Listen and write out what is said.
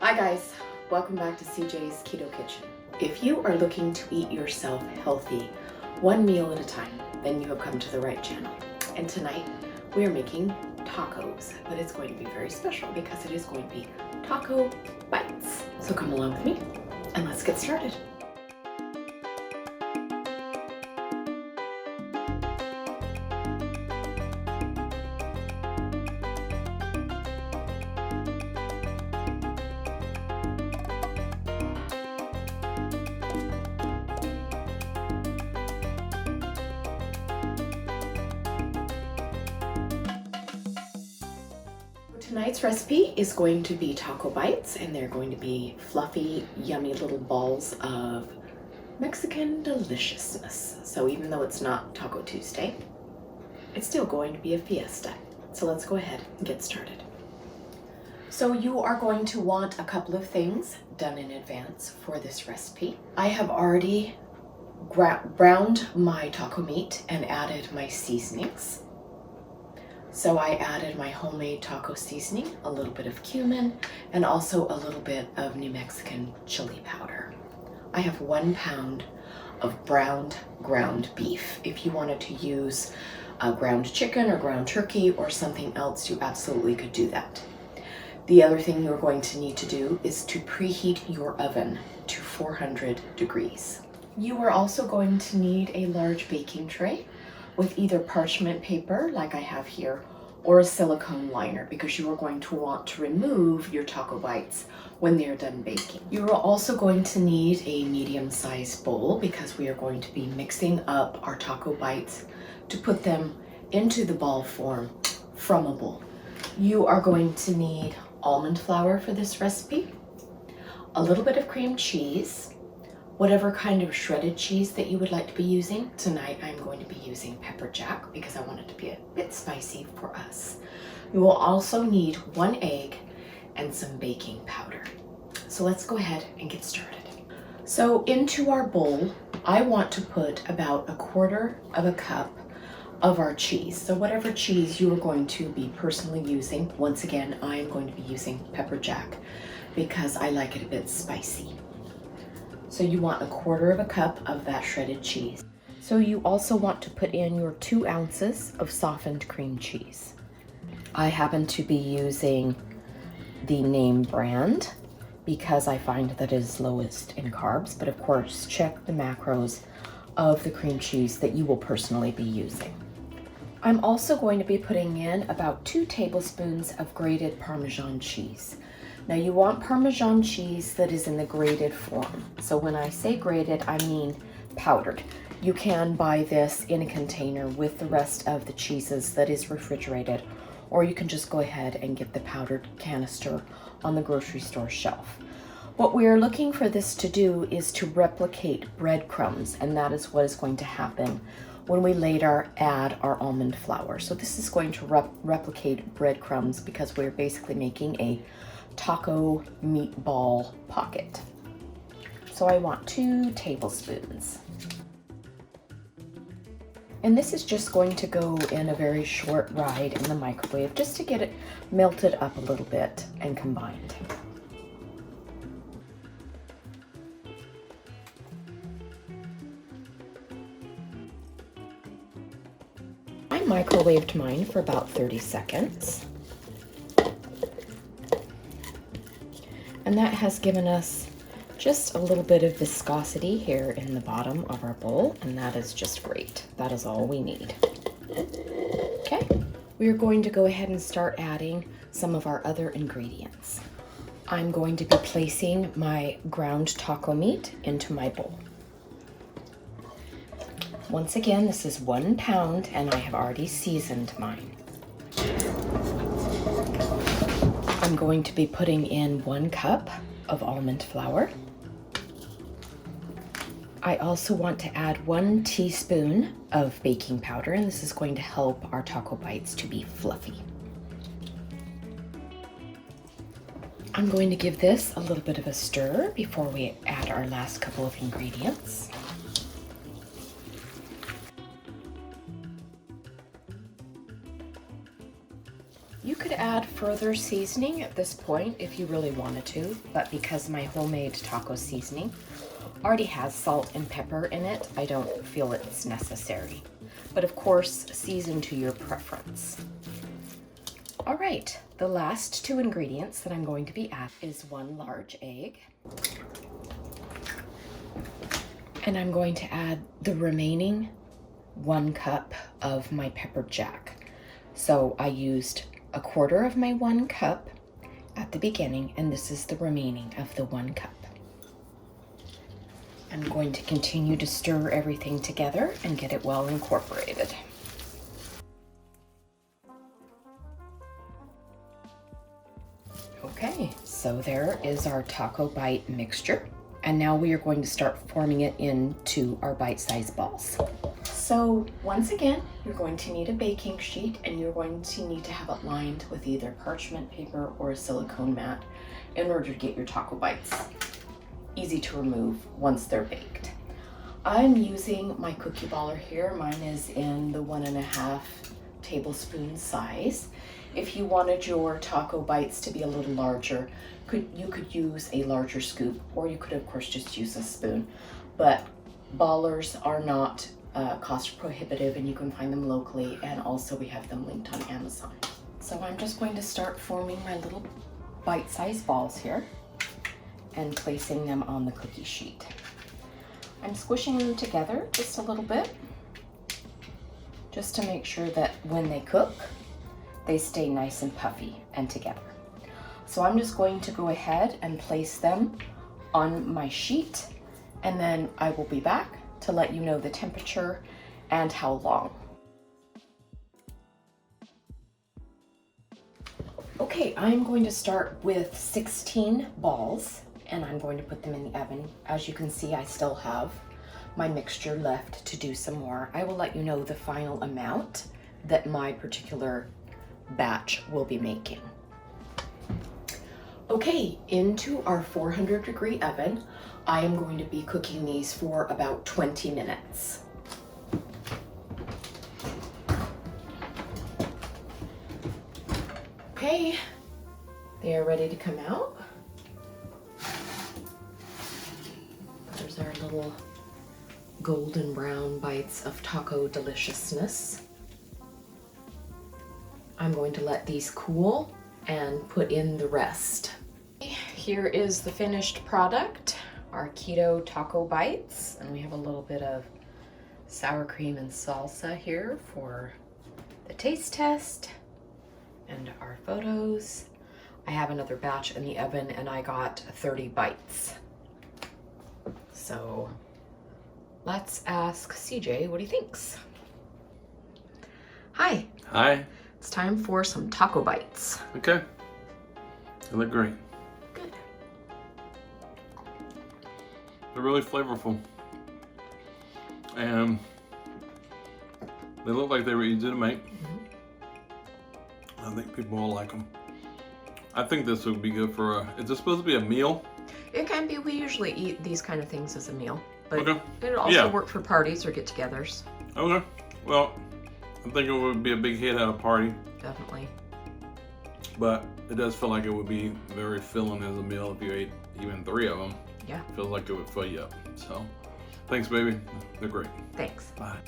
Hi guys, welcome back to CJ's Keto Kitchen. If you are looking to eat yourself healthy, one meal at a time, then you have come to the right channel. And tonight we are making tacos, but it's going to be very special because it is going to be taco bites. So come along with me and let's get started. Tonight's recipe is going to be taco bites, and they're going to be fluffy, yummy little balls of Mexican deliciousness. So even though it's not Taco Tuesday, it's still going to be a fiesta. So let's go ahead and get started. So you are going to want a couple of things done in advance for this recipe. I have already browned my taco meat and added my seasonings. So I added my homemade taco seasoning, a little bit of cumin, and also a little bit of New Mexican chili powder. I have 1 pound of browned ground beef. If you wanted to use ground chicken or ground turkey or something else, you absolutely could do that. The other thing you're going to need to do is to preheat your oven to 400 degrees. You are also going to need a large baking tray with either parchment paper, like I have here, or a silicone liner, because you are going to want to remove your taco bites when they're done baking. You are also going to need a medium-sized bowl because we are going to be mixing up our taco bites to put them into the ball form from a bowl. You are going to need almond flour for this recipe, a little bit of cream cheese, whatever kind of shredded cheese that you would like to be using. Tonight I'm going to be using pepper jack because I want it to be a bit spicy for us. You will also need 1 egg and some baking powder. So let's go ahead and get started. So into our bowl, I want to put about 1/4 cup of our cheese. So whatever cheese you are going to be personally using, once again, I am going to be using pepper jack because I like it a bit spicy. So you want 1/4 cup of that shredded cheese. So you also want to put in your 2 ounces of softened cream cheese. I happen to be using the name brand because I find that it is lowest in carbs, but of course check the macros of the cream cheese that you will personally be using. I'm also going to be putting in about 2 tablespoons of grated Parmesan cheese. Now you want Parmesan cheese that is in the grated form. So when I say grated, I mean powdered. You can buy this in a container with the rest of the cheeses that is refrigerated, or you can just go ahead and get the powdered canister on the grocery store shelf. What we are looking for this to do is to replicate breadcrumbs, and that is what is going to happen when we later add our almond flour. So this is going to replicate breadcrumbs because we're basically making a taco meatball pocket. So I want 2 tablespoons. And this is just going to go in a very short ride in the microwave just to get it melted up a little bit and combined. I microwaved mine for about 30 seconds. And that has given us just a little bit of viscosity here in the bottom of our bowl, and that is just great. That is all we need. Okay, we are going to go ahead and start adding some of our other ingredients. I'm going to be placing my ground taco meat into my bowl. Once again, this is 1 pound, and I have already seasoned mine. I'm going to be putting in 1 cup of almond flour. I also want to add 1 teaspoon of baking powder, and this is going to help our taco bites to be fluffy. I'm going to give this a little bit of a stir before we add our last couple of ingredients. You could add further seasoning at this point if you really wanted to, but because my homemade taco seasoning already has salt and pepper in it, I don't feel it's necessary. But of course, season to your preference. All right, the last two ingredients that I'm going to be adding is 1 large egg. And I'm going to add the remaining 1 cup of my pepper jack. So I used 1/4 of my 1 cup at the beginning, and this is the remaining of the 1 cup. I'm going to continue to stir everything together and get it well incorporated. Okay, so there is our taco bite mixture. And now we are going to start forming it into our bite-sized balls. So once again, you're going to need a baking sheet, and you're going to need to have it lined with either parchment paper or a silicone mat in order to get your taco bites easy to remove once they're baked. I'm using my cookie baller here. Mine is in the 1.5 tablespoon size. If you wanted your taco bites to be a little larger, you could use a larger scoop, or you could of course just use a spoon. But ballers are not cost prohibitive, and you can find them locally, and also we have them linked on Amazon. So I'm just going to start forming my little bite-sized balls here and placing them on the cookie sheet. I'm squishing them together just a little bit, just to make sure that when they cook, they stay nice and puffy and together. So I'm just going to go ahead and place them on my sheet, and then I will be back to let you know the temperature and how long. Okay, I'm going to start with 16 balls, and I'm going to put them in the oven. As you can see, I still have my mixture left to do some more. I will let you know the final amount that my particular batch will be making. Okay, into our 400-degree oven, I am going to be cooking these for about 20 minutes. Okay, they are ready to come out. There's our little golden brown bites of taco deliciousness. I'm going to let these cool and put in the rest. Here is the finished product, our Keto Taco Bites, and we have a little bit of sour cream and salsa here for the taste test and our photos. I have another batch in the oven, and I got 30 bites. So let's ask CJ what he thinks. Hi. Hi. It's time for some taco bites. Okay. They look great. Good. They're really flavorful. And they look like they were easy to make. I think people will like them. I think this would be good for a, is this supposed to be a meal? It can be. We usually eat these kind of things as a meal. But okay. It'll also work for parties or get-togethers. Okay. Well, I think it would be a big hit at a party. Definitely. But it does feel like it would be very filling as a meal if you ate even 3 of them. Yeah. Feels like it would fill you up. So, thanks, baby. They're great. Thanks. Bye.